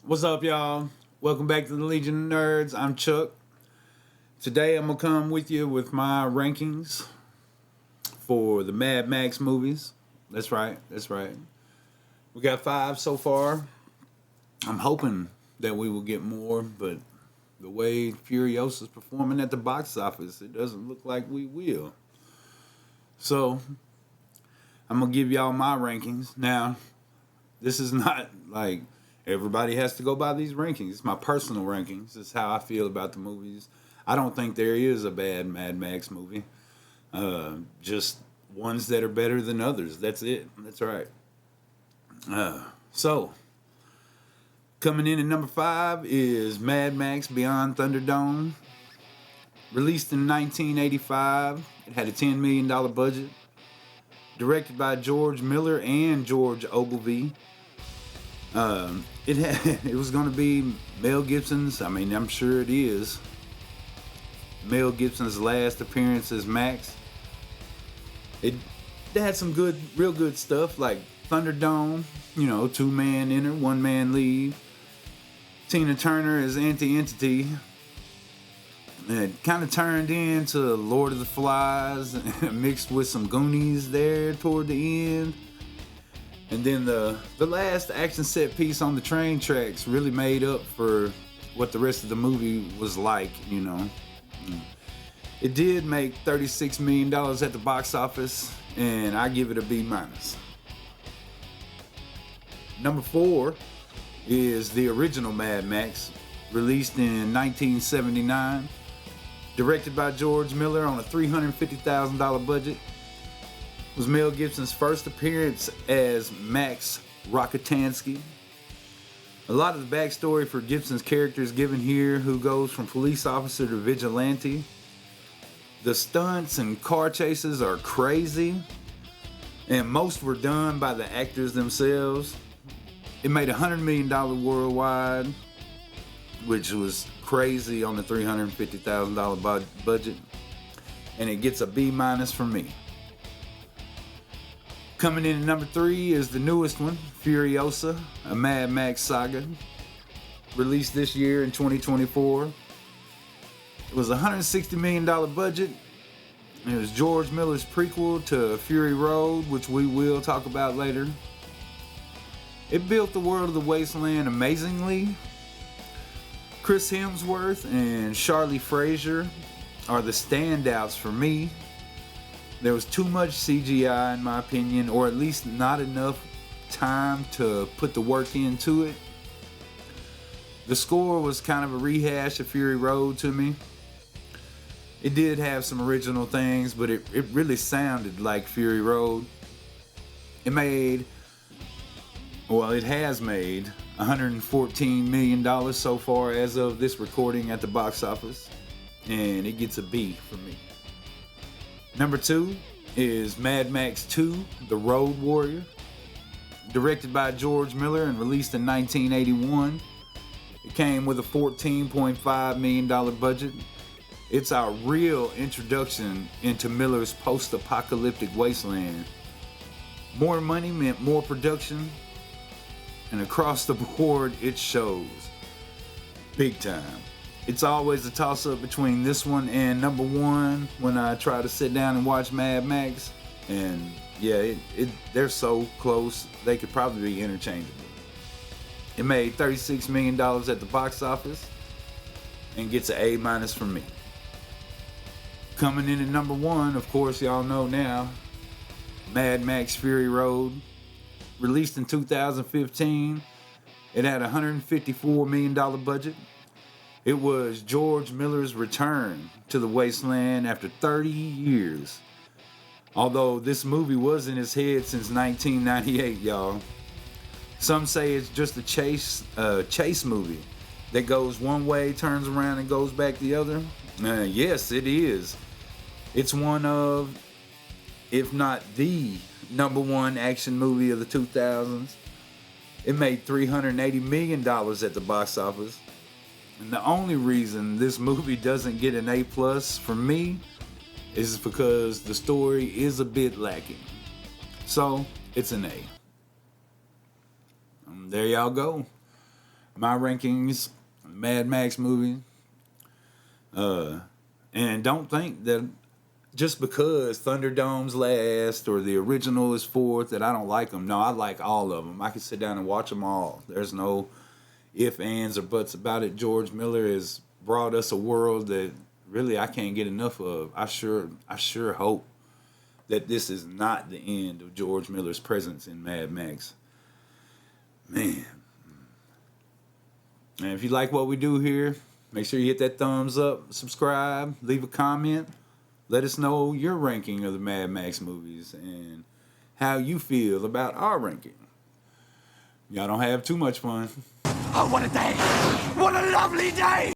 What's up, y'all? Welcome back to the Legion of Nerds. I'm Chuck. Today I'm gonna come with you with my rankings for the Mad Max movies. That's right. We got 5 so far. I'm hoping that we will get more, but the way Furiosa is performing at the box office, it doesn't look like we will. So I'm gonna give y'all my rankings. Now, this is not like everybody has to go by these rankings. It's my personal rankings. It's how I feel about the movies. I don't think there is a bad Mad Max movie. Just ones that are better than others. That's it. That's right. So, coming in at number 5 is Mad Max Beyond Thunderdome. Released in 1985. It had a $10 million budget. Directed by George Miller and George Ogilvy. It was going to be Mel Gibson's, I'm sure it is, Mel Gibson's last appearance as Max. It had some real good stuff like Thunderdome, 2-man enter, 1-man leave. Tina Turner as Anti-Entity. And it kind of turned into Lord of the Flies mixed with some Goonies there toward the end. And then the last action set piece on the train tracks really made up for what the rest of the movie was like, It did make $36 million at the box office, and I give it a B-. Number 4 is the original Mad Max, released in 1979, directed by George Miller on a $350,000 budget. Was Mel Gibson's first appearance as Max Rockatansky. A lot of the backstory for Gibson's character is given here, who goes from police officer to vigilante. The stunts and car chases are crazy, and most were done by the actors themselves. It made $100 million worldwide, which was crazy on the $350,000 budget, and it gets a B- from me. Coming in at number 3 is the newest one, Furiosa, a Mad Max saga, released this year in 2024. It was a $160 million budget. It was George Miller's prequel to Fury Road, which we will talk about later. It built the world of the wasteland amazingly. Chris Hemsworth and Charlie Frazier are the standouts for me. There was too much CGI in my opinion, or at least not enough time to put the work into it. The score was kind of a rehash of Fury Road to me. It did have some original things, but it really sounded like Fury Road. It has made $114 million so far as of this recording at the box office, and it gets a B for me. Number 2 is Mad Max 2, The Road Warrior, directed by George Miller and released in 1981. It came with a $14.5 million budget. It's our real introduction into Miller's post-apocalyptic wasteland. More money meant more production, and across the board it shows. Big time. It's always a toss-up between this one and number 1 when I try to sit down and watch Mad Max. And yeah, they're so close, they could probably be interchangeable. It made $36 million at the box office and gets an A- from me. Coming in at number 1, of course y'all know now, Mad Max Fury Road. Released in 2015. It had a $154 million budget. It was George Miller's return to the wasteland after 30 years. Although this movie was in his head since 1998, y'all. Some say it's just a chase movie that goes one way, turns around, and goes back the other. Yes, it is. It's one of, if not the number 1 action movie of the 2000s. It made $380 million at the box office. And the only reason this movie doesn't get an A+ for me is because the story is a bit lacking. So, it's an A. There y'all go. my rankings, Mad Max movie. And don't think that just because Thunderdome's last or the original is fourth that I don't like them. No, I like all of them. I can sit down and watch them all. There's no if, ands, or buts about it. George Miller has brought us a world that really I can't get enough of. I sure hope that this is not the end of George Miller's presence in Mad Max. Man. And if you like what we do here, make sure you hit that thumbs up, subscribe, leave a comment. Let us know your ranking of the Mad Max movies and how you feel about our ranking. Y'all don't have too much fun. Oh, what a day! What a lovely day!